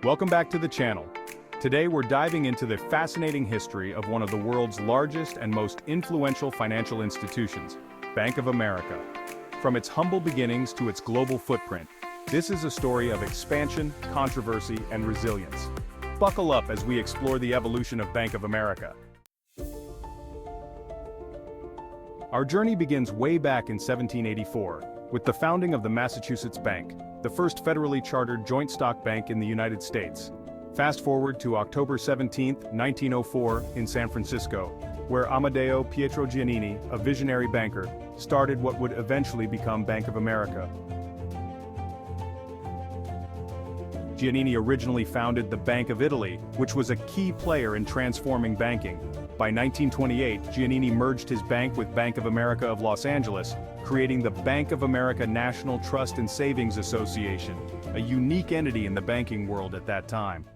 Welcome back to the channel. Today we're diving into the fascinating history of one of the world's largest and most influential financial institutions, Bank of America. From its humble beginnings to its global footprint, this is a story of expansion, controversy, and resilience. Buckle up as we explore the evolution of Bank of America. Our journey begins way back in 1784, with the founding of the Massachusetts Bank, the first federally chartered joint stock bank in the United States. Fast forward to October 17, 1904, in San Francisco, where Amadeo Pietro Giannini, a visionary banker, started what would eventually become Bank of America. Giannini originally founded the Bank of Italy, which was a key player in transforming banking. By 1928, Giannini merged his bank with Bank of America of Los Angeles, creating the Bank of America National Trust and Savings Association, a unique entity in the banking world at that time.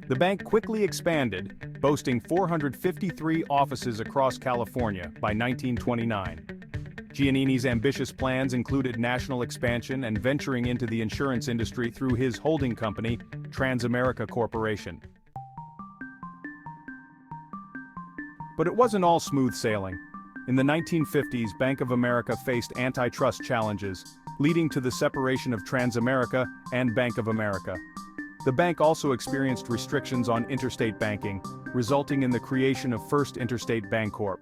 The bank quickly expanded, boasting 453 offices across California by 1929. Giannini's ambitious plans included national expansion and venturing into the insurance industry through his holding company, Transamerica Corporation. But it wasn't all smooth sailing. In the 1950s, Bank of America faced antitrust challenges, leading to the separation of Transamerica and Bank of America. The bank also experienced restrictions on interstate banking, resulting in the creation of First Interstate Bancorp.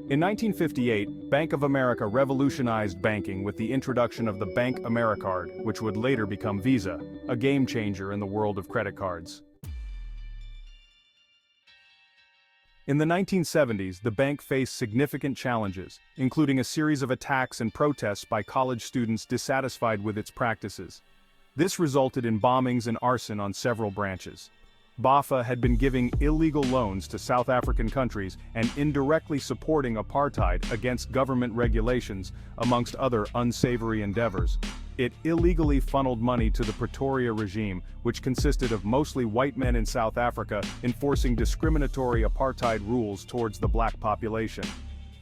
In 1958, Bank of America revolutionized banking with the introduction of the BankAmericard, which would later become Visa, a game changer in the world of credit cards. In the 1970s, the bank faced significant challenges, including a series of attacks and protests by college students dissatisfied with its practices. This resulted in bombings and arson on several branches. BAFA had been giving illegal loans to South African countries and indirectly supporting apartheid against government regulations, amongst other unsavory endeavors. It illegally funneled money to the Pretoria regime, which consisted of mostly white men in South Africa enforcing discriminatory apartheid rules towards the black population.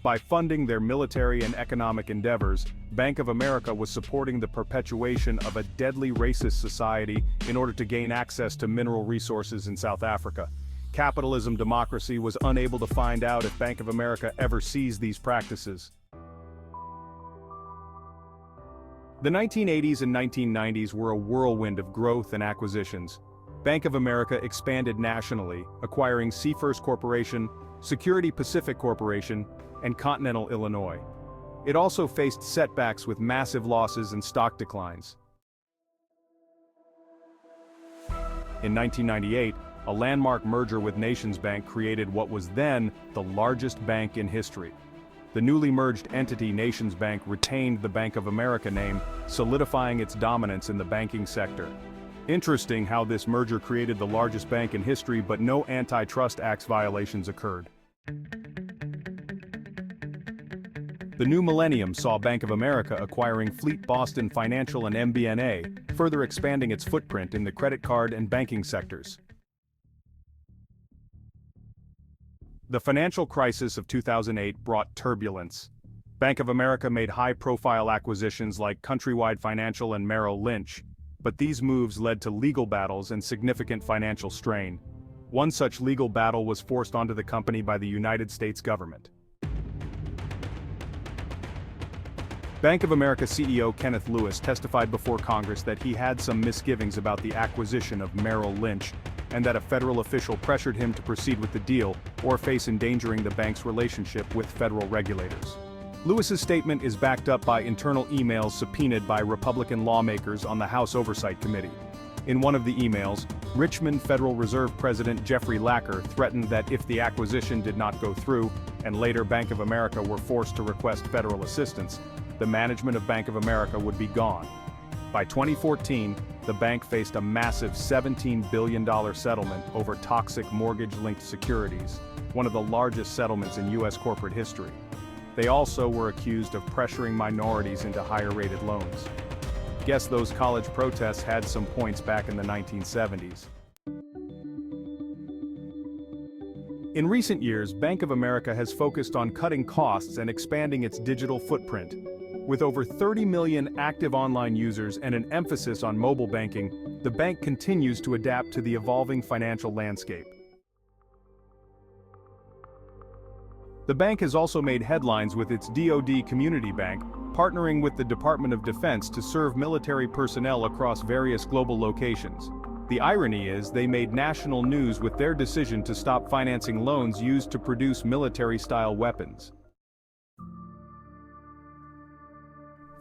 By funding their military and economic endeavors, Bank of America was supporting the perpetuation of a deadly racist society in order to gain access to mineral resources in South Africa. Capitalism democracy was unable to find out if Bank of America ever seized these practices. The 1980s and 1990s were a whirlwind of growth and acquisitions. Bank of America expanded nationally, acquiring Seafirst Corporation, Security Pacific Corporation, and Continental Illinois. It also faced setbacks with massive losses and stock declines. In 1998, a landmark merger with NationsBank created what was then the largest bank in history. The newly merged entity NationsBank retained the Bank of America name, solidifying its dominance in the banking sector. Interesting how this merger created the largest bank in history, but no Antitrust Act violations occurred. The new millennium saw Bank of America acquiring Fleet Boston Financial and MBNA, further expanding its footprint in the credit card and banking sectors. The financial crisis of 2008 brought turbulence. Bank of America made high-profile acquisitions like Countrywide Financial and Merrill Lynch, but these moves led to legal battles and significant financial strain. One such legal battle was forced onto the company by the United States government. Bank of America CEO Kenneth Lewis testified before Congress that he had some misgivings about the acquisition of Merrill Lynch, and that a federal official pressured him to proceed with the deal or face endangering the bank's relationship with federal regulators. Lewis's statement is backed up by internal emails subpoenaed by Republican lawmakers on the House Oversight Committee. In one of the emails, Richmond Federal Reserve President Jeffrey Lacker threatened that if the acquisition did not go through, and later Bank of America were forced to request federal assistance, the management of Bank of America would be gone. By 2014, the bank faced a massive $17 billion settlement over toxic mortgage-linked securities, one of the largest settlements in U.S. corporate history. They also were accused of pressuring minorities into higher-rated loans. Guess those college protests had some points back in the 1970s. In recent years, Bank of America has focused on cutting costs and expanding its digital footprint. With over 30 million active online users and an emphasis on mobile banking, the bank continues to adapt to the evolving financial landscape. The bank has also made headlines with its DoD Community Bank, partnering with the Department of Defense to serve military personnel across various global locations. The irony is they made national news with their decision to stop financing loans used to produce military-style weapons.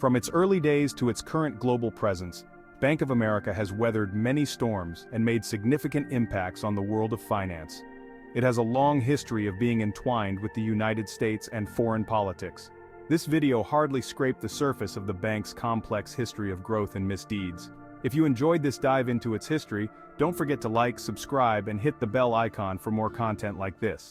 From its early days to its current global presence, Bank of America has weathered many storms and made significant impacts on the world of finance. It has a long history of being entwined with the United States and foreign politics. This video hardly scraped the surface of the bank's complex history of growth and misdeeds. If you enjoyed this dive into its history, don't forget to like, subscribe, and hit the bell icon for more content like this.